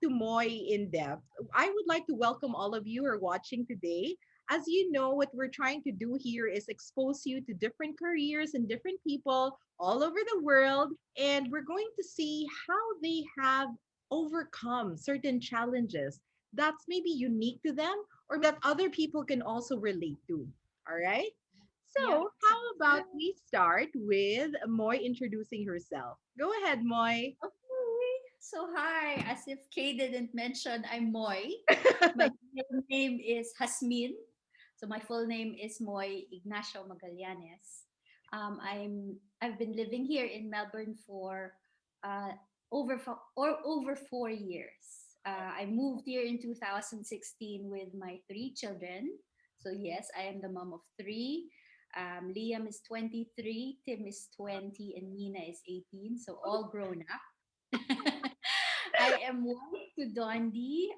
into Moy in depth, I would like to welcome all of you who are watching today. As you know, what we're trying to do here is expose you to different careers and different people all over the world. And we're going to see how they have overcome certain challenges that's maybe unique to them or that other people can also relate to. All right. Yep, So, how sounds about good. we start with Moy introducing herself? Go ahead, Moy. Okay. So hi, as if Kay didn't mention, I'm Moy. My middle name is Hasmin. So my full name is Moy Ignacio-Magallanes. I've been living here in Melbourne for uh, over 4 years. I moved here in 2016 with my three children. So yes, I am the mom of three. Liam is 23, Tim is 20, and Nina is 18. So all grown up. I am wife to Dondi.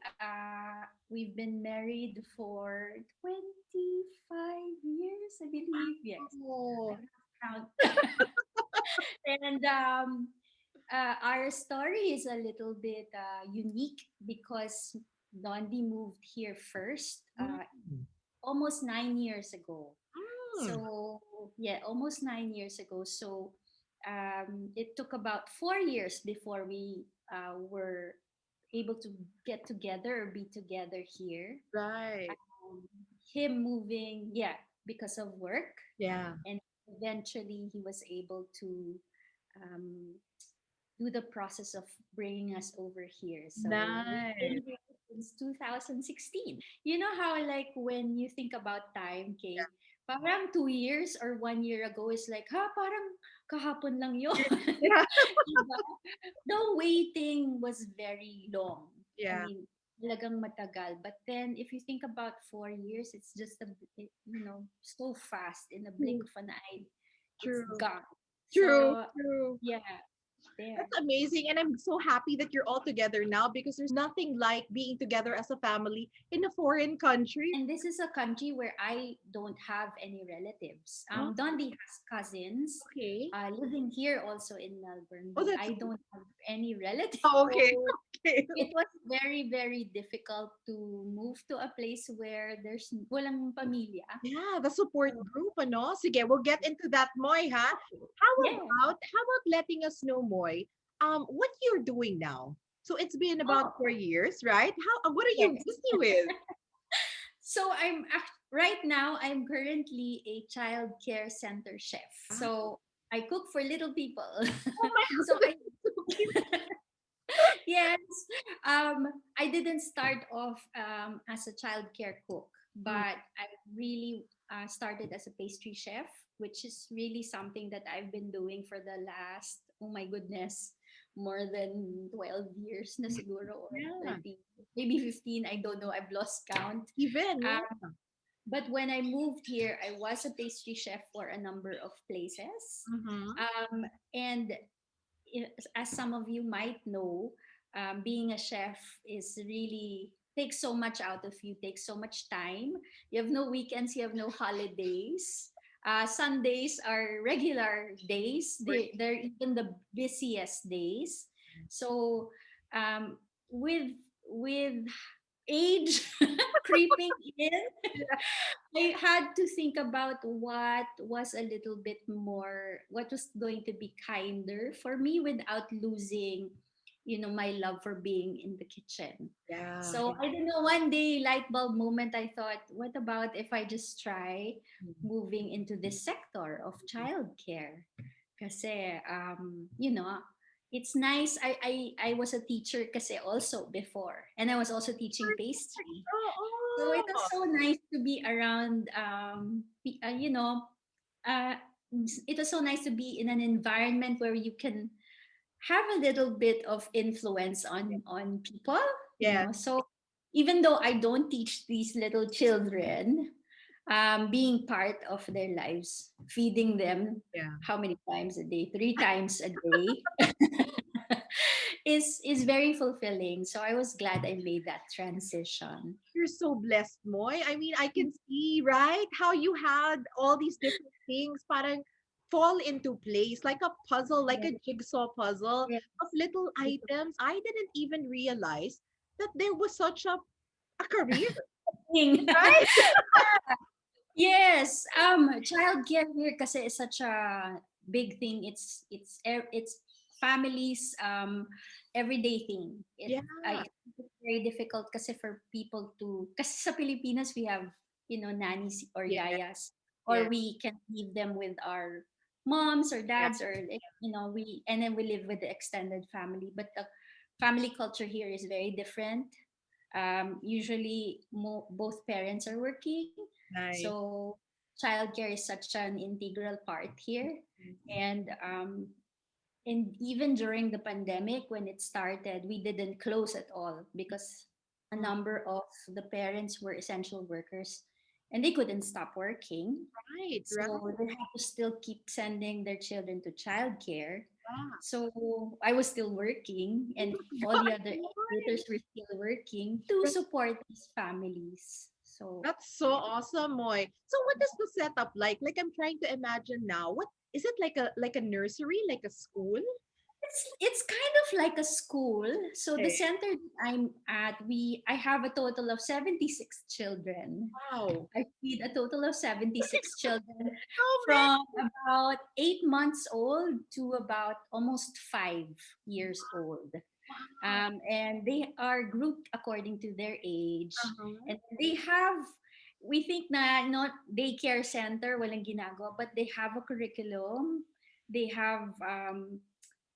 We've been married for 25 years, I believe. Yes, I Oh, lost count. And our story is a little bit unique because Dondi moved here first mm, almost 9 years ago. mm, So yeah, almost 9 years ago. So it took about 4 years before we were able to get together or be together here. right. Um, him moving, yeah, because of work, Yeah. and eventually he was able to um, do the process of bringing us over here. So we've Nice. been here since 2016. You know how, like, when you think about time, Kay, parang 2 years or 1 year ago is like, ha, parang kahapon lang yun. Yeah. Diba? The waiting was very long. I Yeah. mean, talagang matagal. But then, if you think about 4 years, it's just so fast. In a blink True. of an eye, it's True. gone. True. So, True. yeah, there. That's amazing. And I'm so happy that you're all together now because there's nothing like being together as a family in a foreign country. And this is a country where I don't have any relatives. Oh, Dondi has cousins okay. living here also in Melbourne, Oh, but that's I don't have any relatives. oh, okay. So Okay. it was very, very difficult to move to a place where there's walang pamilya. Yeah, the support So, group, ano? Sige, we'll get into that, Moy, ha? yeah. How about letting us know, Moy, what you're doing now? So it's been about Oh, 4 years, right? What are you yes. busy with? So right now I'm currently a child care center chef. Ah, So I cook for little people. oh my So God, that's so cute. yes, I didn't start off as a childcare cook, Mm, but I really started as a pastry chef, which is really something that I've been doing for the last, oh my goodness, more than 12 years na siguro, or yeah, 13, maybe 15. I don't know. I've lost count. even, yeah. But when I moved here, I was a pastry chef for a number of places. Mm-hmm. And as some of you might know, being a chef is really takes so much out of you, takes so much time. You have no weekends, you have no holidays. Sundays are regular days. They're even the busiest days. So um, with with age creeping in, I had to think about what was a little bit more, what was going to be kinder for me without losing, my love for being in the kitchen. Yeah. So I don't know, one day, light bulb moment, I thought, what about if I just try moving into this sector of childcare? Kasi, it's nice. I was a teacher kasi also before. And I was also teaching pastry. So it was Oh, so nice to be around, uh, it was so nice to be in an environment where you can have a little bit of influence on people, yeah. So even though I don't teach these little children, being part of their lives, feeding them Yeah. how many times a day? 3 times a day. is very fulfilling. So I was glad I made that transition. You're so blessed, Moy. I mean, I can see, right, how you had all these different things parang fall into place like a puzzle, like Yeah. a jigsaw puzzle Yeah. of little items. I didn't even realize. that there was such a career, Thing. right? Yes, childcare here kasi is such a big thing. It's families everyday thing. Yeah, I It's very difficult kasi for people to, kasi sa Pilipinas we have, nannies or yeah, yayas, or yeah, we can leave them with our moms or yeah. dads, or like, we, and then we live with the extended family. But the family culture here is very different. Usually both parents are working, Nice. so childcare is such an integral part here. And um, and even during the pandemic, when it started, we didn't close at all because a Mm, number of the parents were essential workers and they couldn't stop working. right, right. So they have to still keep sending their children to childcare. Yeah. So I was still working, Oh and my all the God, other Moy. educators were still working to That- support these families. So That's so awesome, Moy. So what is the setup like? Like I'm trying to imagine now. What is it, like a nursery, like a school? it's kind of like a school. So the Okay. center that I'm at, I have a total of 76 children. Wow. I feed a total of 76 children Oh man. from about 8 months old to about almost 5 years old. Wow. And they are grouped according to their age. Uh-huh. And they have, we think na not daycare center, walang ginagawa, but they have a curriculum. They have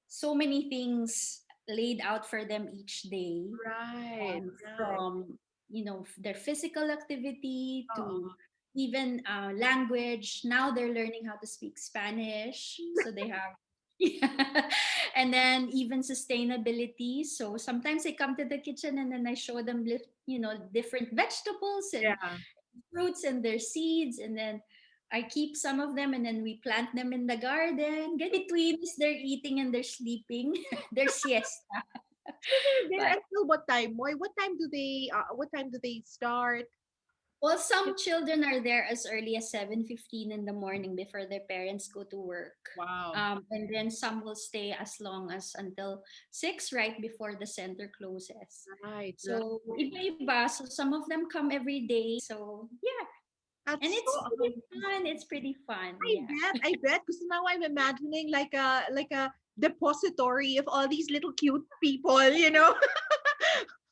so many things laid out for them each day, Right. Right. from their physical activity to Uh-uh. even language. Now they're learning how to speak Spanish, so they have yeah. And then even sustainability. So sometimes I come to the kitchen and then I show them different vegetables and Yeah. fruits and their seeds, and then I keep some of them and then we plant them in the garden. Get between is they're eating and they're sleeping, their siesta. So they're there But until what time, Moy? What time do they start? well, some children are there as early as 7:15 in the morning before their parents go to work. Wow. And then some will stay as long as until 6 right before the center closes. Right, right. So iba-iba. So some of them come every day. So yeah, and That's it's so pretty fun. It's pretty fun. Yeah. I bet, because now I'm imagining like a depository of all these little cute people,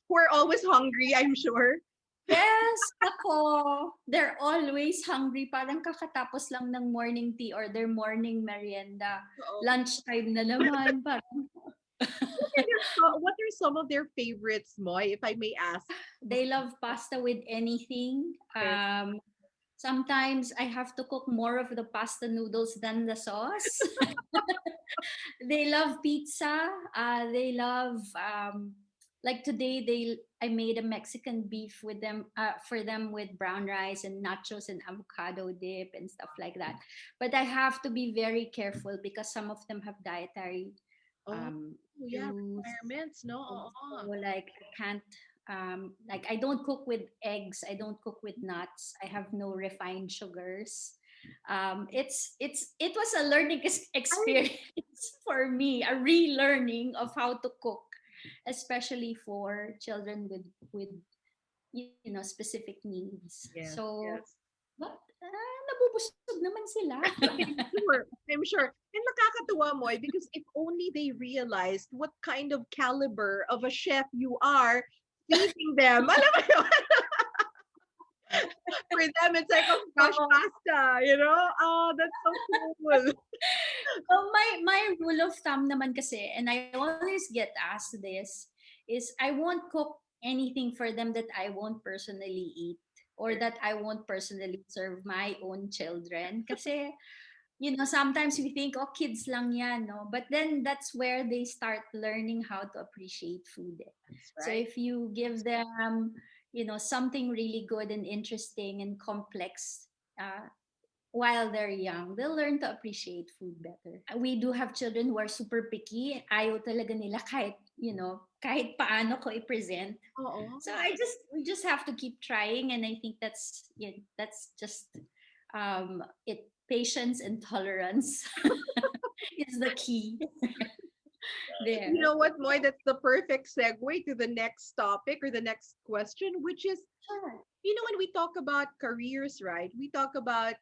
who are always hungry, I'm sure. Yes, ako. They're always hungry. Parang kakatapos lang ng morning tea or their morning merienda. Oo. Lunchtime na naman. Parang What are some of their favorites, Moy, if I may ask? they love pasta with anything. Okay. Sometimes I have to cook more of the pasta noodles than the sauce. They love pizza. They love like today I made a Mexican beef with them for them with brown rice and nachos and avocado dip and stuff like that. But I have to be very careful because some of them have dietary Oh, yeah, issues. requirements, no? So Oo. like I can't like I don't cook with eggs, I don't cook with nuts, I have no refined sugars. It was a learning Ay, experience for me, a relearning of how to cook, especially for children with specific needs. yes, So yes. but nabubusog naman sila. I'm sure. I'm sure. And nakakatuwa, Moy, because if only they realized what kind of caliber of a chef you are feeding them. Alam mo yun? For them, it's like a fresh Oo. pasta, you know? Oh, that's so cool. Well, my rule of thumb naman kasi, and I always get asked this, is I won't cook anything for them that I won't personally eat or that I won't personally serve my own children. Kasi, sometimes we think, oh, kids lang yan, no? But then that's where they start learning how to appreciate food. That's So right. if you give them, something really good and interesting and complex, while they're young, they'll learn to appreciate food better. We do have children who are super picky. Ayaw talaga nila kahit, kahit paano ko i-present. So Oo. we just have to keep trying, and I think that's just patience and tolerance is the key. there. You know what, Moy? That's the perfect segue to the next topic or the next question, which is, Sure. when we talk about careers, right? We talk about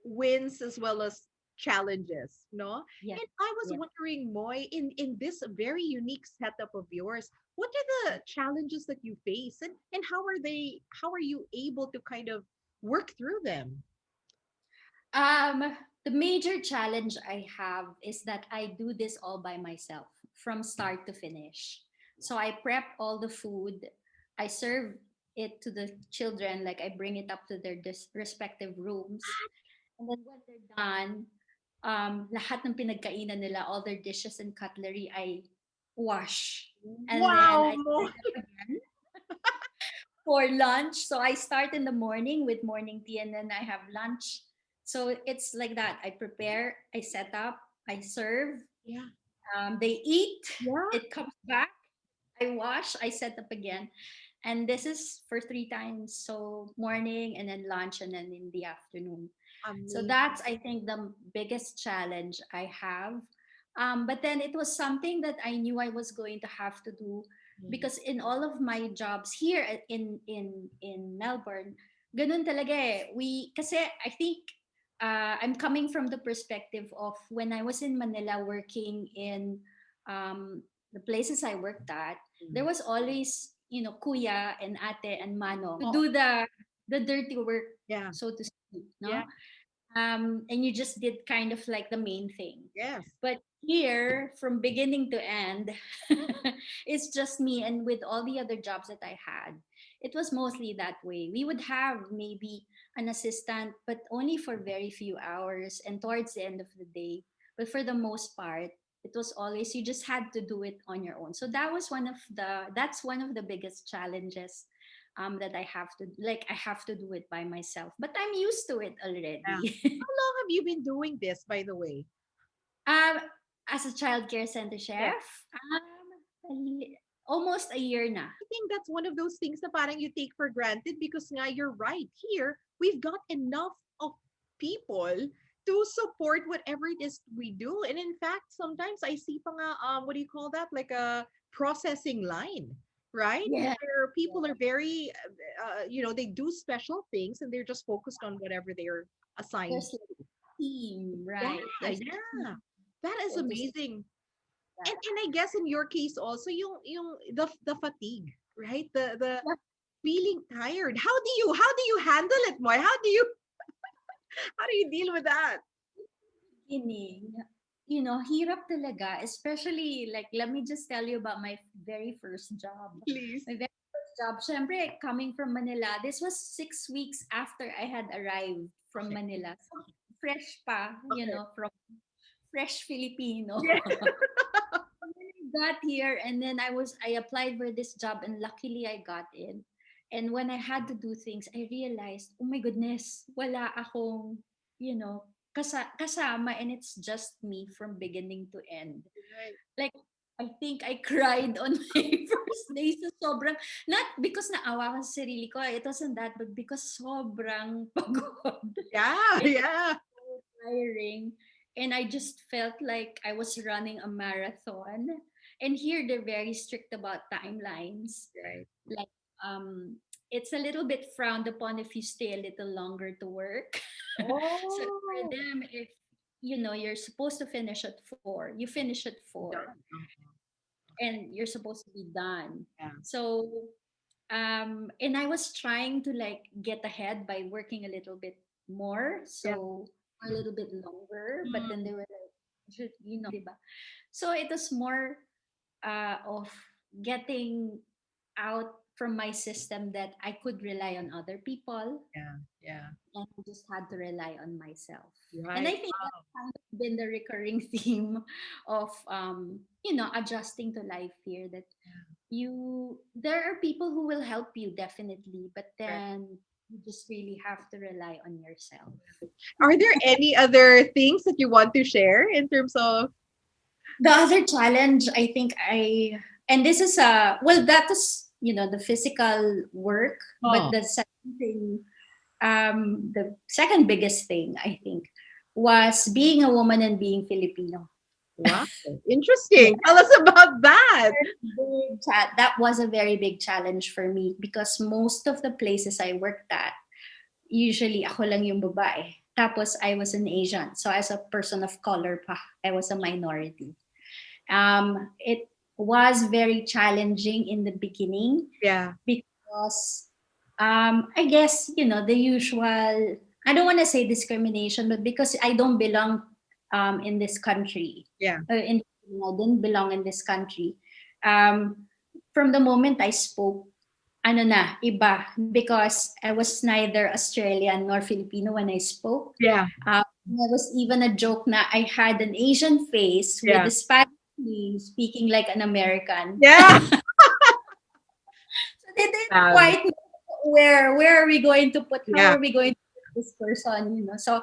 wins as well as challenges, no? Yeah. And I was Yeah. wondering, Moy, in this very unique setup of yours, what are the challenges that you face, and how are you able to kind of work through them? Um, the major challenge I have is that I do this all by myself from start to finish. So I prep all the food, I serve it to the children, like I bring it up to their respective rooms. And then when they're done, lahat ng pinagkainan nila, all their dishes and cutlery, I wash. And then Wow, I Moy. serve them again for lunch. So I start in the morning with morning tea and then I have lunch. So it's like that. I prepare, I set up, I serve, Yeah, they eat, yeah, it comes back, I wash, I set up again. And this is for 3 times. So morning and then lunch and then in the afternoon. So amazing. that's, I think, the biggest challenge I have. But then it was something that I knew I was going to have to do Mm. because in all of my jobs here in Melbourne, ganun talaga eh. Kasi I think I'm coming from the perspective of when I was in Manila working in the places I worked at, there Mm. was always, kuya and ate and manong to Oh, do the dirty work, yeah, so to speak, yeah, no? And you just did kind of like the main thing. yes. But here, from beginning to end, it's just me. And with all the other jobs that I had, it was mostly that way. We would have maybe an assistant, but only for very few hours and towards the end of the day. But for the most part, it was always you just had to do it on your own. So that's one of the biggest challenges that I have to do it by myself. But I'm used to it Yeah. already. How long have you been doing this, by the way? um, as a childcare center Yeah. chef, almost a year na. I think that's one of those things that parang you take for granted because nga you're right. Here, we've got enough of people to support whatever it is we do. And in fact, sometimes I see pa nga, what do you call that? Like a processing line, right? Yeah, Where yeah. people are very, they do special things and they're just focused on whatever they're assigned. There's like a team, Yeah, right? There's a team yeah. That is so to say amazing. And that. I guess in your case also yung the fatigue, right? The Yeah, feeling tired. How do you handle it, Moy? How do you deal with that? beginning, hirap talaga. Especially, like, let me just tell you about my very first job. Please. My very first job, syempre, coming from Manila, this was 6 weeks after I had arrived from Okay. Manila. So, fresh pa, Okay. from fresh Filipino. Yeah. Got here and then I applied for this job and luckily I got in. And when I had to do things, I realized, oh my goodness, wala akong, kasama and it's just me from beginning to end. Right. Like, I think I cried on my first day sa sobrang, not because naawa ko sa sarili ko, it wasn't that, but because sobrang pagod. Yeah, It yeah. tiring and I just felt like I was running a marathon. And here they're very strict about timelines. Right. Like it's a little bit frowned upon if you stay a little longer to work. So for Oh, them, if you're supposed to finish at 4, you finish at 4 done. and you're supposed to be done. Yeah. So and I was trying to like get ahead by working a little bit more, Yeah. so a little bit longer, but then Mm, they were like, diba? So it was more of getting out from my system that I could rely on other people yeah. Yeah. and I just had to rely on myself. And Right. I think that's kind of been the recurring theme of adjusting to life here, that there are people who will help you definitely, but Right. then you just really have to rely on yourself. Are there any other things that you want to share in terms of? The other challenge, I think, and this is that is the physical work, but Oh, the second biggest thing I think was being a woman and being Filipino. Wow. Interesting. Tell us about that. That was a very big challenge for me because most of the places I worked at, usually ako lang yung babae. Tapos I was an Asian. So as a person of color pa, I was a minority. It was very challenging in the beginning Yeah. because I guess, the usual, I don't want to say discrimination, but because I don't belong in this country, Yeah. I didn't belong in this country. Um, from the moment I spoke, ano na, iba, because I was neither Australian nor Filipino when I spoke. Yeah. There was even a joke na I had an Asian face with Yeah. a Spanish name speaking like an American. Yeah. So they didn't Um, quite know where are we going to put, how yeah. are we going to put this person. So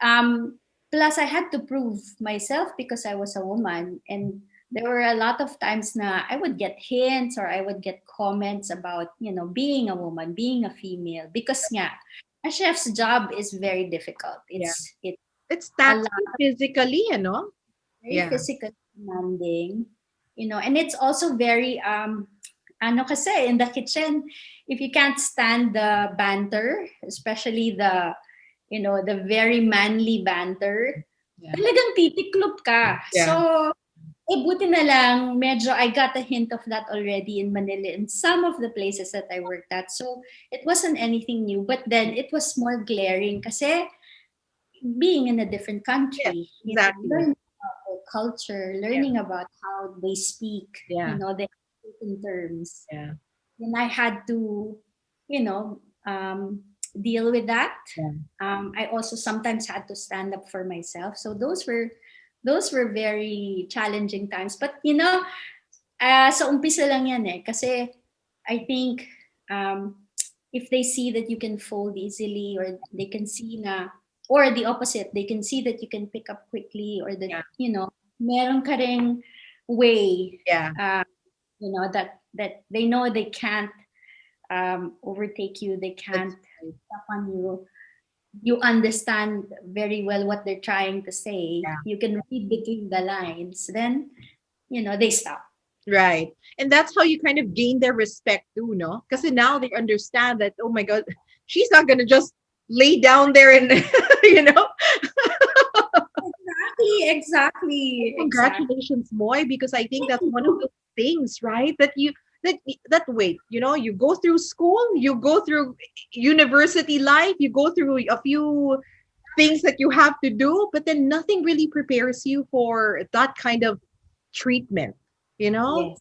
um plus I had to prove myself because I was a woman, and there were a lot of times na I would get hints or I would get comments about, being a woman, being a female, because nga a chef's job is very difficult. Yeah. It's It's a lot, taxing physically, you know? very Yeah. physically demanding, and it's also very ano kasi in the kitchen, if you can't stand the banter, especially the very manly banter, Yeah. talagang titiklop ka. Yeah. So, buti na lang, medyo I got a hint of that already in Manila in some of the places that I worked at. So, it wasn't anything new. But then, it was more glaring kasi being in a different Yes, country, exactly. learning about their culture, Yeah. learning about how they speak, Yeah. they speak in terms. Yeah. And I had to, you know, um, deal with that. Yeah. I also sometimes had to stand up for myself. So those were very challenging times. But sa umpisa lang yan eh. Kasi I think um, if they see that you can fold easily, or they can see na, or the opposite, they can see that you can pick up quickly, or that, Yeah. meron ka ring way, Yeah. that they know they can't overtake you, they That's can't right. step on you. You understand very well what they're trying to say. Yeah. You can read between the lines. Then, they stop. Right. And that's how you kind of gain their respect too, no? Because now they understand that, oh my God, she's not going to just lay down there and, you know, Exactly. congratulations, Moy, because I think that's one of those things, right? That wait, you go through school, you go through university life, you go through a few things that you have to do, but then nothing really prepares you for that kind of treatment, you know? Yes.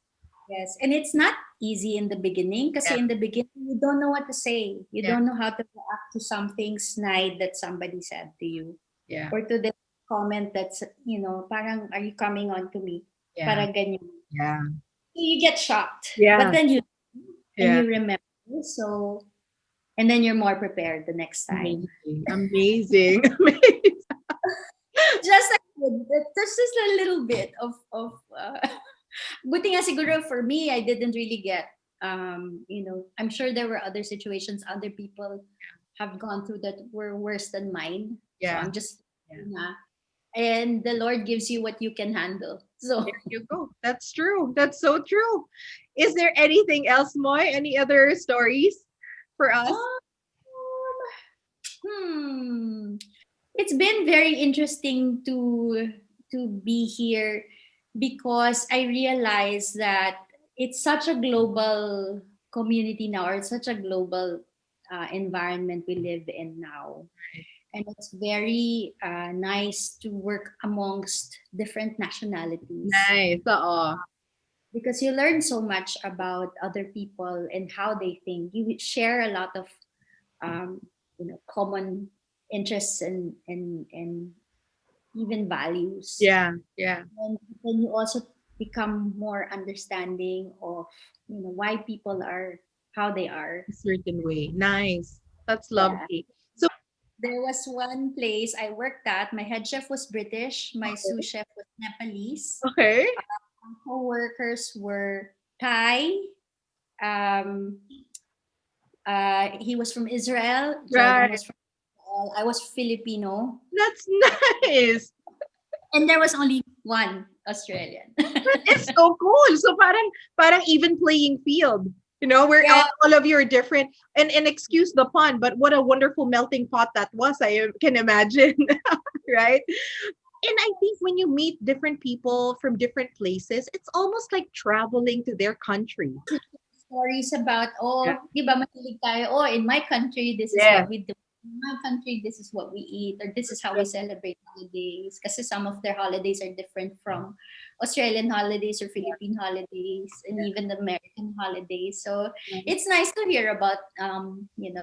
Yes. And it's not easy in the beginning, because Yeah, in the beginning you don't know what to say. You yeah, don't know how to react to something snide that somebody said to you, yeah, or to the comment that's, parang, are you coming on to me? yeah, Parang ganyan. yeah, So you get shocked, but yeah, then yeah. you remember. So, and then you're more prepared the next time. Amazing, amazing, amazing. Just there's just a little bit of buti nga siguro for me, I didn't really get, I'm sure there were other situations other people have gone through that were worse than mine. So Yeah, I'm just, yeah. and the Lord gives you what you can handle. So There you go. That's true. That's so true. Is there anything else, Moy? Any other stories for us? um, hmm it's been very interesting to be here, because I realize that it's such a global community now, or it's such a global environment we live in now, and it's very nice to work amongst different nationalities, Nice. Oo. because you learn so much about other people and how they think. You share a lot of um, common interests and even values. Yeah, yeah. And then you also become more understanding of why people are how they are. A certain way. Nice. That's Yeah. lovely. So, There was one place I worked at. My head chef was British. My sous chef was Nepalese. okay. My co-workers were Thai. Um, he was from Israel. Jordan Right. was from Israel. I was Filipino. That's nice. And there was only one Australian. That is so cool. So parang even playing field. Where Yeah. all of you are different. And excuse the pun, but what a wonderful melting pot that was. I can imagine, right? And I think when you meet different people from different places, it's almost like traveling to their country. Stories about, Yeah. di ba mahilig tayo, in my country, this is Yeah. what we do. In my country, this is what we eat, or this is how we celebrate holidays. Kasi some of their holidays are different from Australian holidays or Philippine holidays, and even the American holidays. So it's nice to hear about,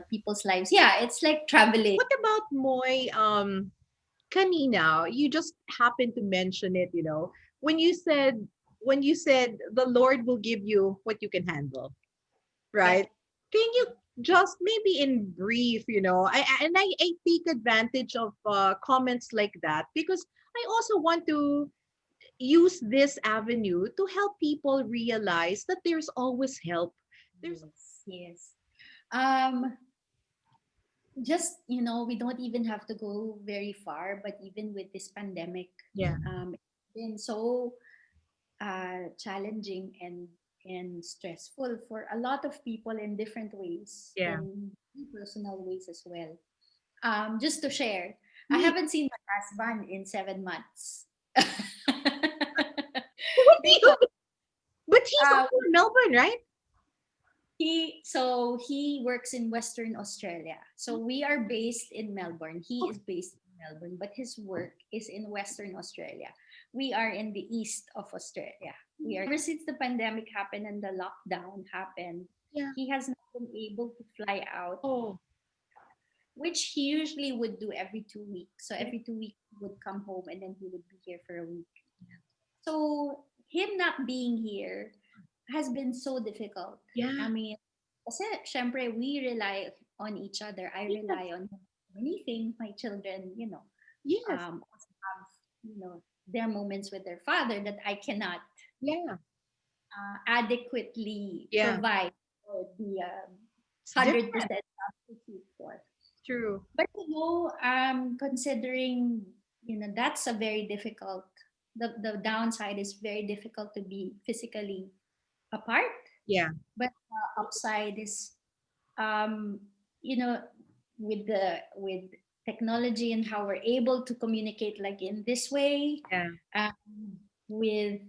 people's lives. Yeah, it's like traveling. What about Moy? Kanina, you just happened to mention it, when you said the Lord will give you what you can handle, Yeah. right? Can you just maybe in brief, I take advantage of comments like that because I also want to use this avenue to help people realize that there's always help. There's Yes, yes. Um, just we don't even have to go very far, but even with this pandemic, Yeah, it's been so challenging and stressful for a lot of people in different ways yeah. and personal ways as well. Just to share, I Me. haven't seen my husband in 7 months. What do you? Because But he's uh, also in Melbourne, right? he works in Western Australia. So we are based in Melbourne. He is based in Melbourne, but his work is in Western Australia. We are in the east of Australia. We are ever since the pandemic happened and the lockdown happened, Yeah. he has not been able to fly out, Oh, which he usually would do every 2 weeks. So yeah. every 2 weeks he would come home and then he would be here for a week. So him not being here has been so difficult. Yeah. I mean, kasi syempre we rely on each other. I Yes. rely on him for anything. My children, Yes. also have, their moments with their father that I cannot Yeah. adequately Yeah. provide or be It's different. 100% substitute for. True. But considering that's a very difficult. The downside is very difficult to be physically apart, Yeah. but the upside is, um, you know, with technology and how we're able to communicate like in this way, Yeah. um, with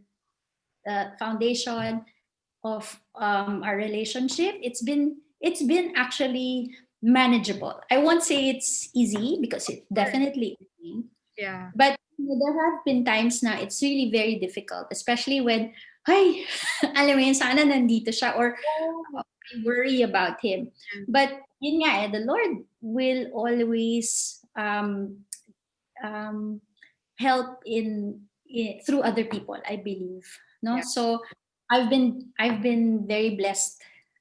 the foundation of our relationship, it's been actually manageable. I won't say it's easy because it's Sure. definitely easy, Yeah. but there have been times now it's really very difficult, especially when, ay, alam mo yun, sana nandito siya, or Oh, I worry about him. yeah. But yun nga, the Lord will always um, help through other people, I believe. No, Yeah. so I've been very blessed,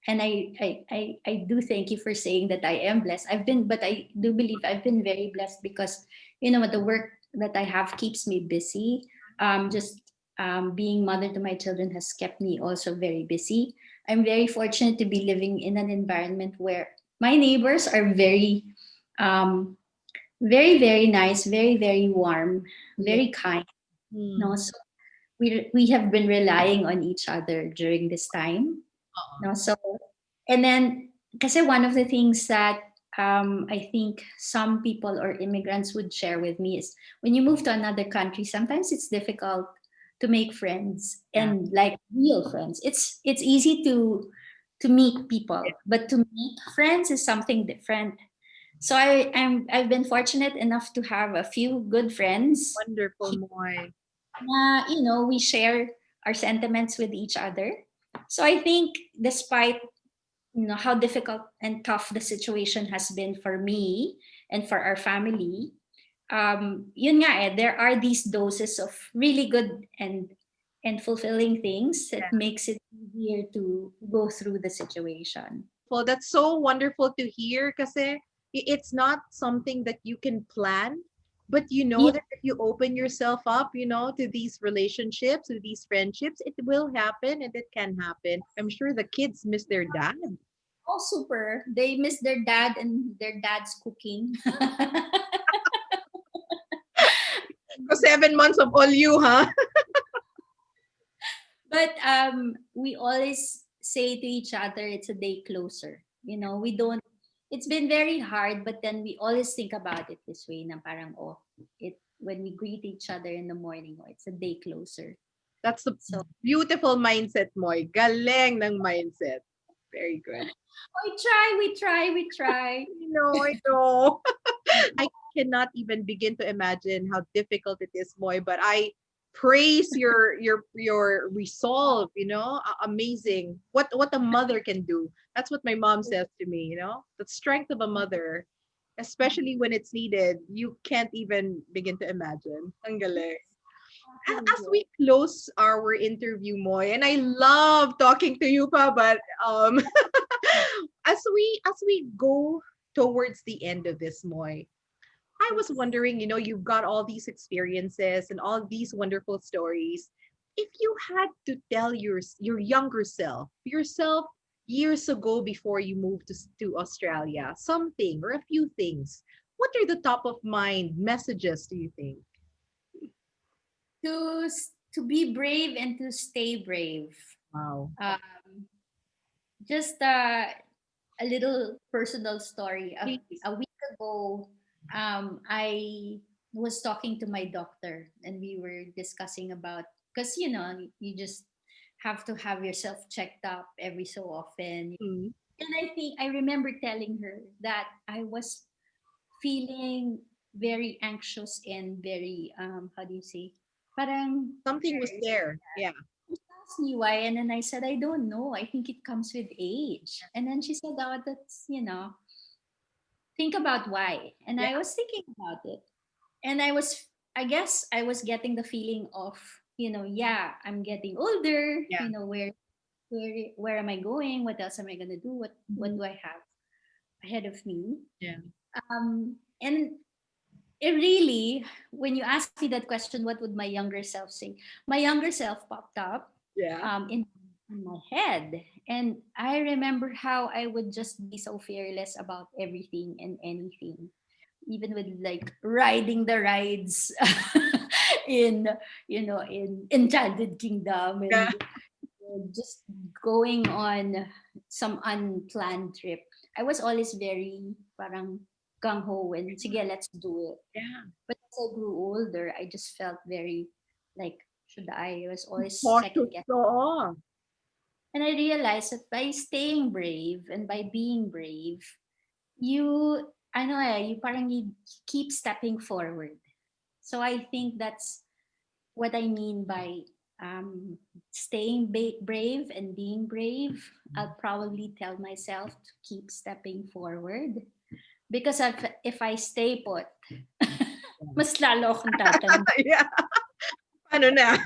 and I do thank you for saying that I am blessed. But I do believe I've been very blessed because the work that I have keeps me busy. Just being mother to my children has kept me also very busy. I'm very fortunate to be living in an environment where my neighbors are um, very, very nice, very, very warm, Yeah. very kind. No, Mm. so we have been relying on each other during this time. Uh-uh. No, so and then kasi one of the things that I think some people or immigrants would share with me is when you move to another country, sometimes it's difficult to make friends Yeah. and like real friends. It's easy to meet people, but to meet friends is something different. So I've been fortunate enough to have a few good friends. Wonderful, Moy. We share our sentiments with each other. So I think despite how difficult and tough the situation has been for me and for our family, yun nga there are these doses of really good and fulfilling things that makes it easier to go through the situation. Well, that's so wonderful to hear kasi it's not something that you can plan, but you know Yeah, that if you open yourself up, to these relationships, to these friendships, it will happen and it can happen. I'm sure the kids miss their dad. oh super. They miss their dad and their dad's cooking. 7 months of all you, huh? But we always say to each other, it's a day closer. We don't. It's been very hard, but then we always think about it this way, na parang it when we greet each other in the morning, it's a day closer. That's the So beautiful mindset, Moy. Galeng ng mindset. Very good. we try. I know, I know. I cannot even begin to imagine how difficult it is, Moy, but I praise your resolve, amazing. What a mother can do. That's what my mom says to me. The strength of a mother, especially when it's needed, you can't even begin to imagine. Ang galing. As we close our interview, Moy, and I love talking to you pa, but as we go towards the end of this, Moy, I was wondering, you've got all these experiences and all these wonderful stories. If you had to tell your younger self, yourself years ago before you moved to Australia, something or a few things, what are the top of mind messages do you think? To be brave and to stay brave. Wow. Um, just a little personal story. Please. A week ago, I was talking to my doctor, and we were discussing about, because you just have to have yourself checked up every so often. Mm. And I remember telling her that I was feeling very anxious and very how do you say, parang Something was there. Yeah. she asked me why, and then I said, I don't know. I think it comes with age. And then she said, oh, that's, think about why. And Yeah. I was thinking about it. And I guess I was getting the feeling of, yeah, I'm getting older. Yeah. Where am I going? What else am I going to do? What Mhm. do I have ahead of me? Yeah. And it really, when you ask me that question, what would my younger self say? My younger self popped up Yeah. in my head. And I remember how I would just be so fearless about everything and anything, even with like riding the rides in, in Enchanted Kingdom, Yeah. and just going on some unplanned trip. I was always very parang gung ho and sige, let's do it. Yeah. But as I grew older, I just felt very like, should I? I was always Cautious. second guessing. Oo. And I realized that by staying brave and by being brave, you, I know, you parang you keep stepping forward. So I think that's what I mean by staying brave and being brave. I'll probably tell myself to keep stepping forward, because if I stay put, mas lalo akong tatanda. Yeah. Paano na?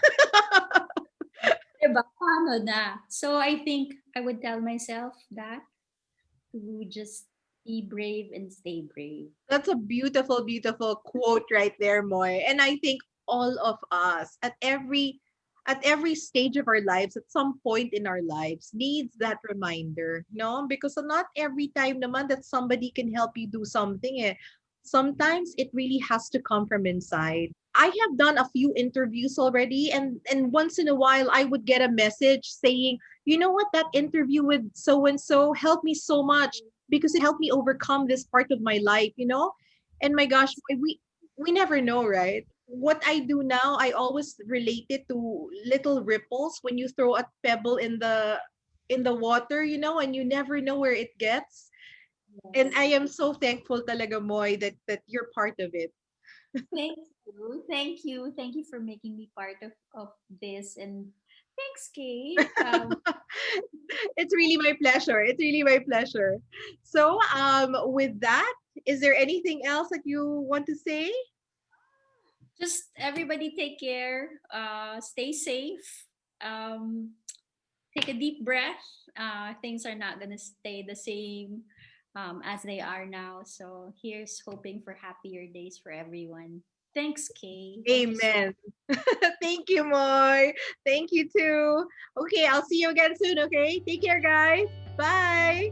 Diba? Paano na? So I think I would tell myself that, to just be brave and stay brave. That's a beautiful, beautiful quote right there, Moy. And I think all of us at every stage of our lives, at some point in our lives, needs that reminder, no? Because not every time naman that somebody can help you do something. Sometimes it really has to come from inside. I have done a few interviews already, and once in a while I would get a message saying, you know what, that interview with so and so helped me so much because it helped me overcome this part of my life. And my gosh, we never know, right? What I do now, I always relate it to little ripples when you throw a pebble in the water, and you never know where it gets. And I Yes. am so thankful talaga, Moy, that you're part of it. Thank you. Thank you. Thank you for making me part of this. And thanks, Kay. It's really my pleasure. It's really my pleasure. So, with that, is there anything else that you want to say? Just everybody take care. Stay safe. Um, take a deep breath. Things are not going to stay the same as they are now. So here's hoping for happier days for everyone. Thanks, Kay. Thank you so Amen. Thank you, Moy. Thank you too. Okay, I'll see you again soon, okay? Take care, guys. Bye.